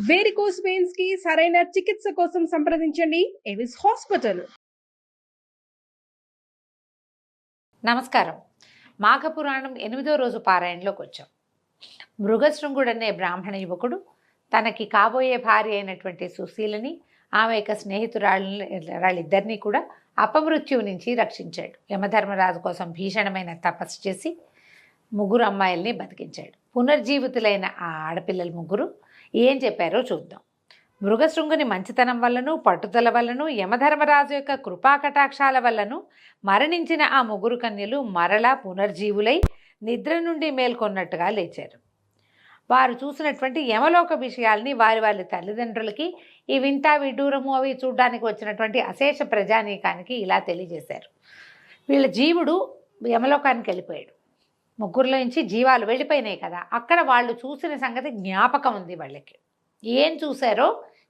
Varicose veins కి సరైన చికిత్స కోసం సంప్రదించండి ఎవిస్ హాస్పిటల్. నమస్కారం. మాఘపురాణం 8వ రోజు పారాయణలోకి వచ్చాం. మృగశృంగుడు అనే బ్రాహ్మణ యువకుడు తనకి కాబోయే భార్య అయినటువంటి సుశీలని, ఆమె యొక్క స్నేహితురాళ్ళిద్దరినీ కూడా అపమృత్యువు నుంచి రక్షించాడు. యమధర్మరాజు కోసం భీషణమైన తపస్సు చేసి 3 అమ్మాయిల్ని బతికించాడు. పునర్జీవితులైన ఆ ఆడపిల్లలు 3 ఏం చెప్పారో చూద్దాం. మృగశృంగుని మంచితనం వల్లను, పట్టుదల వల్లను, యమధర్మరాజు యొక్క కృపాకటాక్షాల వల్లను మరణించిన ఆ 3 కన్యలు మరలా పునర్జీవులై నిద్ర నుండి మేల్కొన్నట్టుగా లేచారు. వారు చూసినటువంటి యమలోక విషయాల్ని వారి తల్లిదండ్రులకి, ఈ వింత విడ్డూరము అవి చూడ్డానికి వచ్చినటువంటి అశేష ప్రజానీకానికి ఇలా తెలియజేశారు. వీళ్ళ జీవుడు యమలోకానికి వెళ్ళిపోయాడు. 3లో నుంచి జీవాలు వెళ్ళిపోయినాయి కదా, అక్కడ వాళ్ళు చూసిన సంగతి జ్ఞాపకం ఉంది వాళ్ళకి. ఏం చూశారో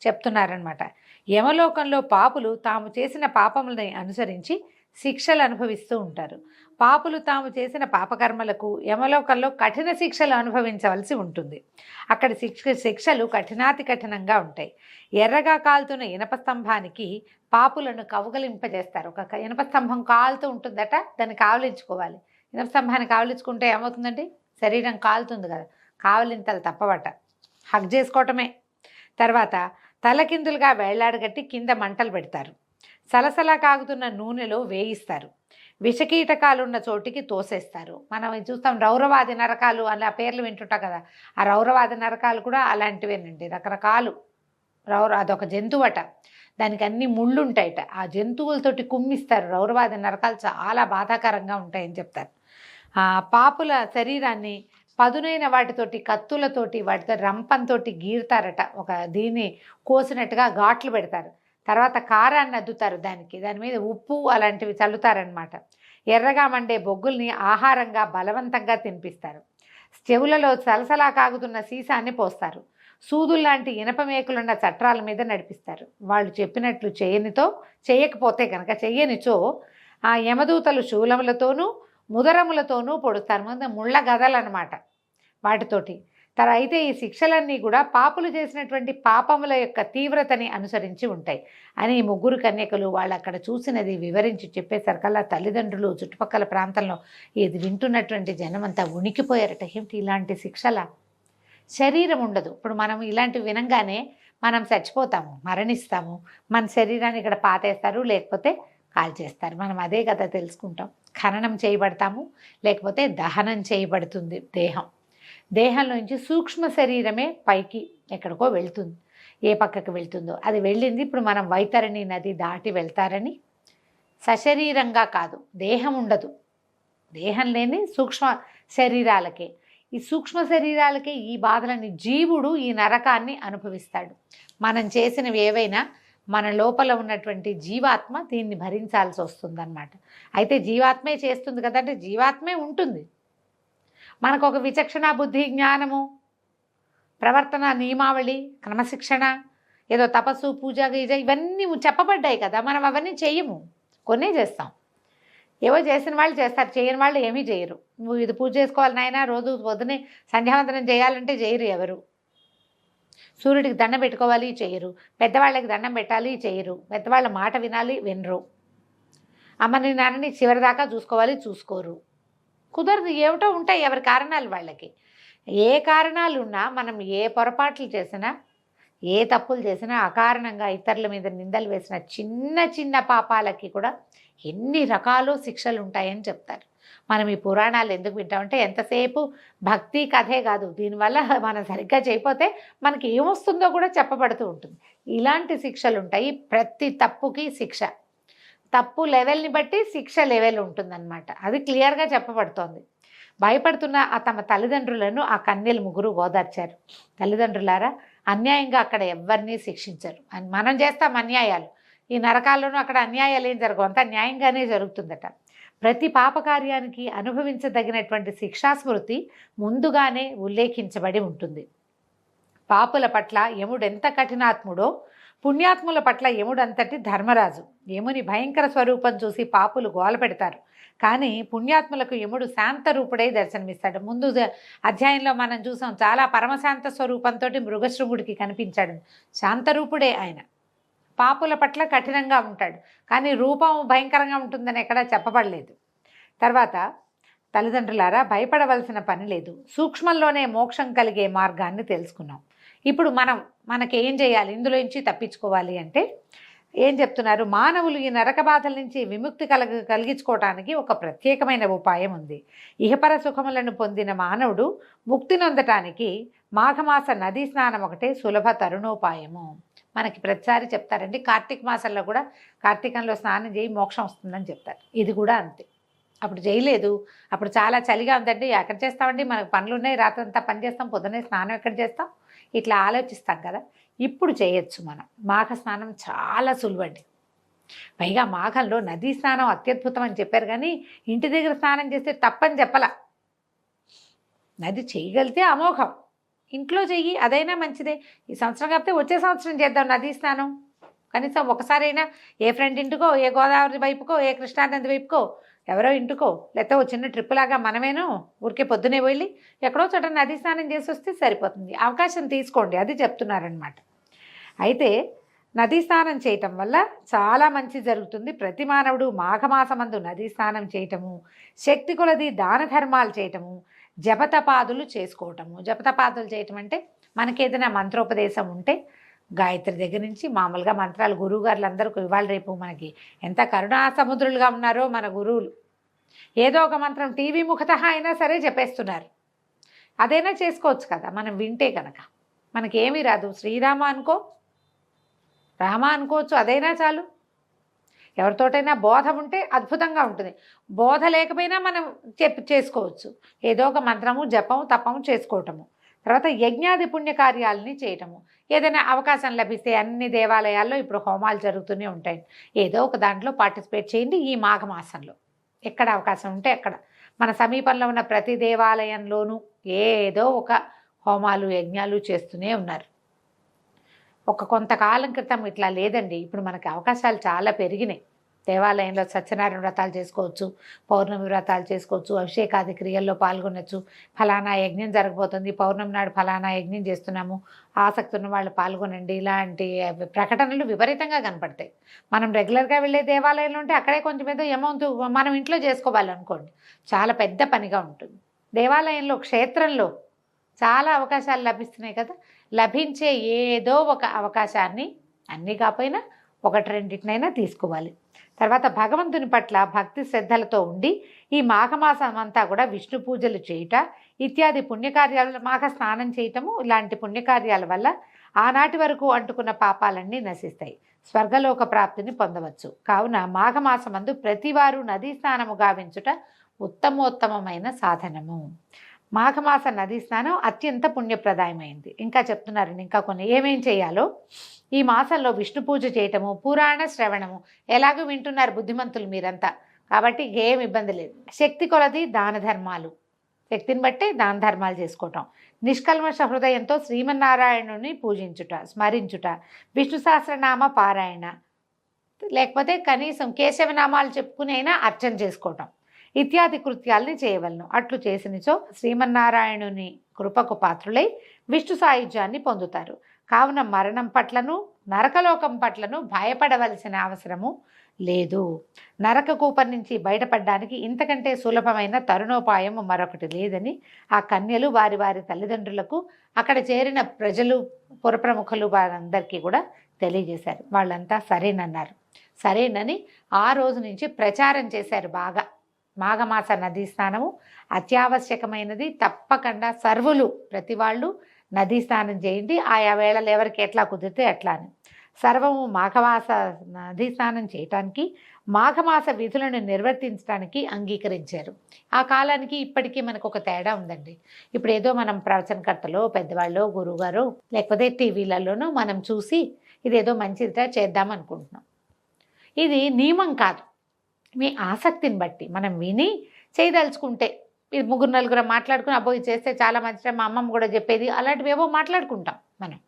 చెప్తున్నారనమాట. యమలోకంలో పాపులు తాము చేసిన పాపములని అనుసరించి శిక్షలు అనుభవిస్తూ ఉంటారు. పాపులు తాము చేసిన పాపకర్మలకు యమలోకంలో కఠిన శిక్షలు అనుభవించవలసి ఉంటుంది. అక్కడ శిక్షలు కఠినాతి కఠినంగా ఉంటాయి. ఎర్రగా కాలుతున్న ఇనప స్తంభానికి పాపులను కౌగలింపజేస్తారు. ఒక ఇనప స్తంభం కాలుతూ ఉంటుందట, దాన్ని కావలించుకోవాలి. ఇనప స్తంభాన్ని కావలించుకుంటే ఏమవుతుందండి? శరీరం కాలుతుంది కదా, కావలింతలు తప్పవట, హగ్ చేసుకోవటమే. తర్వాత తలకిందులుగా వేళ్లాడగట్టి కింద మంటలు పెడతారు. సలసలా కాగుతున్న నూనెలో వేయిస్తారు. విషకీటకాలున్న చోటికి తోసేస్తారు. మనం చూస్తాం రౌరవాది నరకాలు అలా పేర్లు వింటుంటాం కదా, ఆ రౌరవాది నరకాలు కూడా అలాంటివేనండి. రకరకాలు అదొక జంతువట, దానికి అన్ని ముళ్ళు ఉంటాయట. ఆ జంతువులతోటి కుమ్మిస్తారు. రౌరవాది నరకాలు చాలా బాధాకరంగా ఉంటాయని చెప్తారు. ఆ పాపుల శరీరాన్ని పదునైన వాటితోటి, కత్తులతోటి, వాటితో రంపంతో గీరుతారట. ఒక దీన్ని కోసినట్టుగా ఘాట్లు పెడతారు. తర్వాత కారాన్ని అద్దుతారు, దాని మీద ఉప్పు అలాంటివి చల్లుతారనమాట. ఎర్రగా మండే బొగ్గుల్ని ఆహారంగా బలవంతంగా తినిపిస్తారు. చెవులలో సలసలా కాగుతున్న సీసాన్ని పోస్తారు. సూదుల్లాంటి ఇనప మేకులున్న చట్రాల మీద నడిపిస్తారు. వాళ్ళు చెప్పినట్లు చేయకపోతే కనుక చెయ్యనిచో ఆ యమదూతలు శూలములతోనూ ముదరములతోనూ పొడుస్తారు. ముందు ముళ్ళ గదలన్నమాట వాటితోటి. అయితే ఈ శిక్షలన్నీ కూడా పాపులు చేసినటువంటి పాపముల యొక్క తీవ్రతని అనుసరించి ఉంటాయి అని 3 కన్యకలు వాళ్ళు అక్కడ చూసినది వివరించి చెప్పేసరికల్లా తల్లిదండ్రులు, చుట్టుపక్కల ప్రాంతంలో ఇది వింటున్నటువంటి జనమంతా ఉనికిపోయారట. ఏమిటి ఇలాంటి శిక్షల? శరీరం ఉండదు. ఇప్పుడు మనం ఇలాంటివి వినంగానే మనం చచ్చిపోతాము, మరణిస్తాము. మన శరీరాన్ని ఇక్కడ పాతేస్తారు, లేకపోతే కాల్చేస్తారు. మనం అదే కదా తెలుసుకుంటాం. ఖననం చేయబడతాము, లేకపోతే దహనం చేయబడుతుంది దేహంలో నుంచి సూక్ష్మ శరీరమే పైకి ఎక్కడికో వెళ్తుంది. ఏ పక్కకు వెళ్తుందో అది వెళ్ళింది. ఇప్పుడు మనం వైతరణి నది దాటి వెళ్తారని సశరీరంగా కాదు, దేహం ఉండదు. దేహం లేని సూక్ష్మ శరీరాలకే, ఈ సూక్ష్మ శరీరాలకే ఈ బాధలని జీవుడు ఈ నరకాన్ని అనుభవిస్తాడు. మనం చేసినవి ఏవైనా మన లోపల ఉన్నటువంటి జీవాత్మ దీన్ని భరించాల్సి వస్తుందన్నమాట. అయితే జీవాత్మే చేస్తుంది కదంటే జీవాత్మే ఉంటుంది. మనకు ఒక విచక్షణ, బుద్ధి, జ్ఞానము, ప్రవర్తన నియమావళి, క్రమశిక్షణ, ఏదో తపస్సు, పూజ, గీజ ఇవన్నీ చెప్పబడ్డాయి కదా. మనం అవన్నీ చెయ్యము, కొన్నే చేస్తాం. ఏవో చేసిన వాళ్ళు చేస్తారు, చేయని వాళ్ళు ఏమీ చేయరు. నువ్వు ఇది పూజ చేసుకోవాలి నాయన, రోజు పొద్దునే సంధ్యావందనం చేయాలంటే చేయరు ఎవరు. సూర్యుడికి దండం పెట్టుకోవాలి, చేయరు. పెద్దవాళ్ళకి దండం పెట్టాలి, చేయరు. పెద్దవాళ్ళ మాట వినాలి, వినరు. అమ్మని నాన్నని చివరిదాకా చూసుకోవాలి, చూసుకోరు. కుదరదు. ఏమిటో ఉంటాయి ఎవరి కారణాలు వాళ్ళకి. ఏ కారణాలు ఉన్నా మనం ఏ పొరపాట్లు చేసినా, ఏ తప్పులు చేసినా, అకారణంగా ఇతరుల మీద నిందలు వేసిన చిన్న చిన్న పాపాలకి కూడా ఎన్ని రకాలు శిక్షలు ఉంటాయని చెప్తారు. మనం ఈ పురాణాలు ఎందుకు వింటామంటే ఎంతసేపు భక్తి కథే కాదు, దీనివల్ల మనం సరిగ్గా చేయకపోతే మనకి ఏమొస్తుందో కూడా చెప్పబడుతూ ఉంటుంది. ఇలాంటి శిక్షలు ఉంటాయి. ప్రతి తప్పుకి శిక్ష, తప్పు లెవెల్ని బట్టి శిక్ష లెవెల్ ఉంటుందన్నమాట. అది క్లియర్గా చెప్పబడుతోంది. భయపడుతున్న తమ తల్లిదండ్రులను ఆ కన్యలు 3 ఓదార్చారు. తల్లిదండ్రులారా, అన్యాయంగా అక్కడ ఎవరిని శిక్షించరు. మనం చేస్తాం అన్యాయాలు, ఈ నరకాల్లోనూ అక్కడ అన్యాయాలు ఏం జరగవు, అంతా న్యాయంగానే జరుగుతుందట. ప్రతి పాపకార్యానికి అనుభవించదగినటువంటి శిక్షాస్మృతి ముందుగానే ఉల్లేఖించబడి ఉంటుంది. పాపుల పట్ల యముడెంత కఠినాత్ముడో పుణ్యాత్ముల పట్ల యముడంతటి ధర్మరాజు. యముని భయంకర స్వరూపం చూసి పాపులు గోల పెడతారు, కానీ పుణ్యాత్ములకు యముడు శాంత రూపుడై దర్శనమిస్తాడు. ముందు అధ్యాయంలో మనం చూసాం, చాలా పరమశాంత స్వరూపంతో మృగశృంగుడికి కనిపించాడు. శాంతరూపుడే ఆయన. పాపుల పట్ల కఠినంగా ఉంటాడు, కానీ రూపం భయంకరంగా ఉంటుందని ఎక్కడా చెప్పబడలేదు. తర్వాత తల్లిదండ్రులారా, భయపడవలసిన పని లేదు, సూక్ష్మంలోనే మోక్షం కలిగే మార్గాన్ని తెలుసుకున్నాం. ఇప్పుడు మనకి ఏం చేయాలి, ఇందులో నుంచి తప్పించుకోవాలి అంటే ఏం చెప్తున్నారు? మానవులు ఈ నరక బాధల నుంచి విముక్తి కలిగించుకోవటానికి ఒక ప్రత్యేకమైన ఉపాయం ఉంది. ఇహపర సుఖములను పొందిన మానవుడు ముక్తి నొందటానికి మాఘమాస నదీ స్నానం ఒకటే సులభ తరుణోపాయము. మనకి ప్రతిసారి చెప్తారండి, కార్తీక మాసంలో కూడా కార్తీకంలో స్నానం చేయి మోక్షం వస్తుందని చెప్తారు. ఇది కూడా అంతే. అప్పుడు చేయలేదు, అప్పుడు చాలా చలిగా ఉందండి, ఎక్కడ చేస్తామండి, మనకు పనులు ఉన్నాయి, రాత్రంతా పని చేస్తాం, పొద్దున్నే స్నానం ఎక్కడ చేస్తాం, ఇట్లా ఆలోచిస్తాం కదా. ఇప్పుడు చేయొచ్చు మనం. మాఘ స్నానం చాలా సులువండి. పైగా మాఘంలో నదీ స్నానం అత్యద్భుతం అని చెప్పారు, కానీ ఇంటి దగ్గర స్నానం చేస్తే తప్పని చెప్పలా. నది చేయగలిగితే అమోఘం, ఇంట్లో చెయ్యి, అదైనా మంచిదే. ఈ సంవత్సరం కాకపోతే వచ్చే సంవత్సరం చేద్దాం నదీ స్నానం. కనీసం ఒకసారైనా ఏ ఫ్రెండ్ ఇంటికో, ఏ గోదావరి వైపుకో, ఏ కృష్ణానది వైపుకో, ఎవరో ఇంటికో, లేకపోతే ఒక చిన్న ట్రిప్ లాగా మనమేనో ఊరికే పొద్దునే వెళ్ళి ఎక్కడో చోట నదీ స్నానం చేసి వస్తే సరిపోతుంది. అవకాశం తీసుకోండి, అది చెప్తున్నారనమాట. అయితే నదీ స్నానం చేయటం వల్ల చాలా మంచి జరుగుతుంది. ప్రతి మానవుడు మాఘమాసమందు నదీ స్నానం చేయటము, శక్తి కొలది దాన ధర్మాలు చేయటము, జపతపాదులు చేసుకోవటము. జపతపాదులు చేయటం అంటే మనకేదైనా మంత్రోపదేశం ఉంటే గాయత్రి దగ్గర నుంచి మామూలుగా మంత్రాలు గురువుగారులు అందరూ ఇవాళ రేపు మనకి ఎంత కరుణా సముద్రులుగా ఉన్నారో మన గురువులు. ఏదో ఒక మంత్రం టీవీ ముఖత అయినా సరే చెప్పేస్తున్నారు. అదైనా చేసుకోవచ్చు కదా మనం వింటే కనుక. మనకేమీ రాదు, శ్రీరామ అనుకో, రామ అనుకోవచ్చు, అదైనా చాలు. ఎవరితోటైనా బోధ ఉంటే అద్భుతంగా ఉంటుంది. బోధ లేకపోయినా మనం చేసుకోవచ్చు. ఏదో ఒక మంత్రము జపము తపము చేసుకోవటము. తర్వాత యజ్ఞాది పుణ్యకార్యాలని చేయటము. ఏదైనా అవకాశం లభిస్తే అన్ని దేవాలయాల్లో ఇప్పుడు హోమాలు జరుగుతూనే ఉంటాయి. ఏదో ఒక దాంట్లో పార్టిసిపేట్ చేయండి ఈ మాఘమాసంలో. ఎక్కడ అవకాశం ఉంటే అక్కడ మన సమీపంలో ఉన్న ప్రతి దేవాలయంలోనూ ఏదో ఒక హోమాలు యజ్ఞాలు చేస్తూనే ఉన్నారు. కొంతకాలం క్రితం ఇట్లా లేదండి. ఇప్పుడు మనకి అవకాశాలు చాలా పెరిగినాయి. దేవాలయంలో సత్యనారాయణ వ్రతాలు చేసుకోవచ్చు, పౌర్ణమి వ్రతాలు చేసుకోవచ్చు, అభిషేకాది క్రియల్లో పాల్గొనవచ్చు. ఫలానా యజ్ఞం జరగబోతుంది, పౌర్ణమి నాడు ఫలానా యజ్ఞం చేస్తున్నాము, ఆసక్తి ఉన్న వాళ్ళు పాల్గొనండి, ఇలాంటి ప్రకటనలు విపరీతంగా కనపడతాయి. మనం రెగ్యులర్గా వెళ్ళే దేవాలయంలో ఉంటే అక్కడే కొంచెం ఏదో అమౌంట్ మనం ఇంట్లో చేసుకోవాలనుకోండి, చాలా పెద్ద పనిగా ఉంటుంది. దేవాలయంలో క్షేత్రంలో చాలా అవకాశాలు లభిస్తున్నాయి కదా. లభించే ఏదో ఒక అవకాశాన్ని, అన్నీ కాకపోయినా ఒకటి రెండింటినైనా తీసుకోవాలి. తర్వాత భగవంతుని పట్ల భక్తి శ్రద్ధలతో ఉండి ఈ మాఘమాసం అంతా కూడా విష్ణు పూజలు చేయుట ఇత్యాది పుణ్యకార్యాలు, మాఘ స్నానం చేయటము, ఇలాంటి పుణ్యకార్యాల వల్ల ఆనాటి వరకు అంటుకున్న పాపాలన్నీ నశిస్తాయి, స్వర్గలోక ప్రాప్తిని పొందవచ్చు. కావున మాఘమాసమందు ప్రతివారు నదీ స్నానము గావించుట ఉత్తమోత్తమమైన సాధనము. మాఘమాస నదీ స్నానం అత్యంత పుణ్యప్రదాయమైంది. ఇంకా చెప్తున్నారండి, ఇంకా కొన్ని ఏమేం చేయాలో. ఈ మాసంలో విష్ణు పూజ చేయటము, పురాణ శ్రవణము, ఎలాగో వింటున్నారు బుద్ధిమంతులు మీరంతా, కాబట్టి ఏం ఇబ్బంది లేదు. శక్తి కొలది దాన ధర్మాలు, శక్తిని బట్టే దాన ధర్మాలు చేసుకోవటం. నిష్కల్మష హృదయంతో శ్రీమన్నారాయణుని పూజించుట, స్మరించుట, విష్ణు సహస్రనామ పారాయణ, లేకపోతే కనీసం కేశవనామాలు చెప్పుకుని అయినా అర్చన చేసుకోవటం ఇత్యాది కృత్యాల్ని చేయవలను. అట్లు చేసినచో శ్రీమన్నారాయణుని కృపకు పాత్రులై విష్ణు సాయుధ్యాన్ని పొందుతారు. కావున మరణం పట్లను నరకలోకం పట్లను భయపడవలసిన అవసరము లేదు. నరక కూపం నుంచి బయటపడడానికి ఇంతకంటే సులభమైన తరుణోపాయం మరొకటి లేదని ఆ కన్యలు వారి వారి తల్లిదండ్రులకు, అక్కడ చేరిన ప్రజలు, పురప్రముఖులు వారందరికీ కూడా తెలియజేశారు. వాళ్ళంతా సరేనన్నారు. సరేనని ఆ రోజు నుంచి ప్రచారం చేశారు బాగా. మాఘమాస నదీ స్నానము అత్యావశ్యకమైనది. తప్పకుండా సర్వులు ప్రతి వాళ్ళు నదీ స్నానం చేయండి. ఆయా వేళలు ఎవరికి ఎట్లా కుదిరితే అట్లా అని. సర్వము మాఘమాస నదీ స్నానం చేయటానికి, మాఘమాస విధులను నిర్వర్తించడానికి అంగీకరించారు. ఆ కాలానికి ఇప్పటికీ మనకు ఒక తేడా ఉందండి. ఇప్పుడు ఏదో మనం ప్రవచనకర్తలో, పెద్దవాళ్ళు, గురువుగారు, లేకపోతే టీవీలలోనూ మనం చూసి ఇదేదో మంచిదిగా చేద్దాం అనుకుంటున్నాం. ఇది నియమం కాదు. మీ ఆసక్తిని బట్టి మనం విని చేయదలుచుకుంటే, ఇది ముగ్గురు నలుగురు మాట్లాడుకుని అబ్బో ఇది చేస్తే చాలా మంచిదే, మా అమ్మమ్మ కూడా చెప్పేది, అలాంటివి ఏవో మాట్లాడుకుంటాం మనం.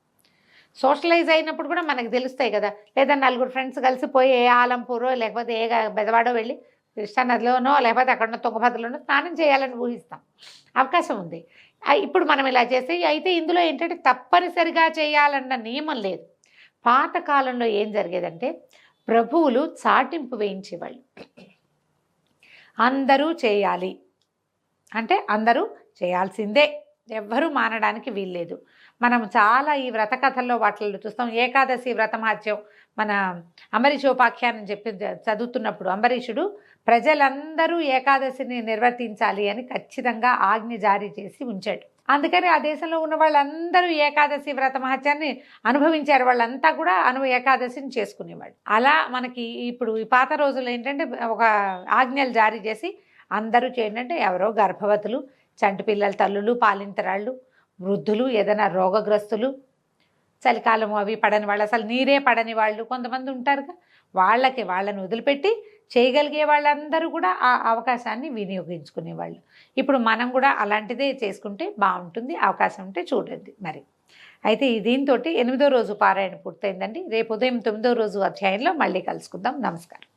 సోషలైజ్ అయినప్పుడు కూడా మనకు తెలుస్తాయి కదా. లేదా నలుగురు ఫ్రెండ్స్ కలిసి పోయి ఏ ఆలంపూరో లేకపోతే ఏ బెజవాడో వెళ్ళి కృష్ణానదిలోనో లేకపోతే అక్కడనో తుంగభద్రలోనో స్నానం చేయాలని ఊహిస్తాం. అవకాశం ఉంది. ఇప్పుడు మనం ఇలా చేసి అయితే ఇందులో ఏంటంటే తప్పనిసరిగా చేయాలన్న నియమం లేదు. పాత కాలంలో ఏం జరిగేదంటే ప్రభువులు చాటింపు వేయించేవాళ్ళు. అందరూ చేయాలి అంటే అందరూ చేయాల్సిందే, ఎవ్వరూ మానడానికి వీల్లేదు. మనం చాలా ఈ వ్రత కథల్లో వాటిల్లో చూస్తాం. ఏకాదశి వ్రతమహత్యం మన అంబరీషోపాఖ్యానం చెప్పి చదువుతున్నప్పుడు అంబరీషుడు ప్రజలందరూ ఏకాదశిని నిర్వర్తించాలి అని ఖచ్చితంగా ఆజ్ఞ జారీ చేసి ఉంచాడు. అందుకని ఆ దేశంలో ఉన్న వాళ్ళందరూ ఏకాదశి వ్రతమహత్యాన్ని అనుభవించారు. వాళ్ళంతా కూడా ఏకాదశిని చేసుకునేవాళ్ళు. అలా మనకి ఇప్పుడు ఈ పాత రోజుల్లో ఏంటంటే ఒక ఆజ్ఞలు జారీ చేసి అందరూ చేయండి అంటే ఎవరో గర్భవతులు, చంటి పిల్లల తల్లులు, పాలింతరాళ్ళు, వృద్ధులు, ఏదైనా రోగగ్రస్తులు, చలికాలం అవి పడని వాళ్ళు, అసలు నీరే పడని వాళ్ళు కొంతమంది ఉంటారుగా, వాళ్ళని వదిలిపెట్టి చేయగలిగే వాళ్ళందరూ కూడా ఆ అవకాశాన్ని వినియోగించుకునేవాళ్ళు. ఇప్పుడు మనం కూడా అలాంటిదే చేసుకుంటే బాగుంటుంది. అవకాశం ఉంటే చూడండి మరి. అయితే దీంతో 8వ రోజు పారాయణ పూర్తయిందండి. రేపు ఉదయం 9వ రోజు అధ్యాయంలో మళ్ళీ కలుసుకుందాం. నమస్కారం.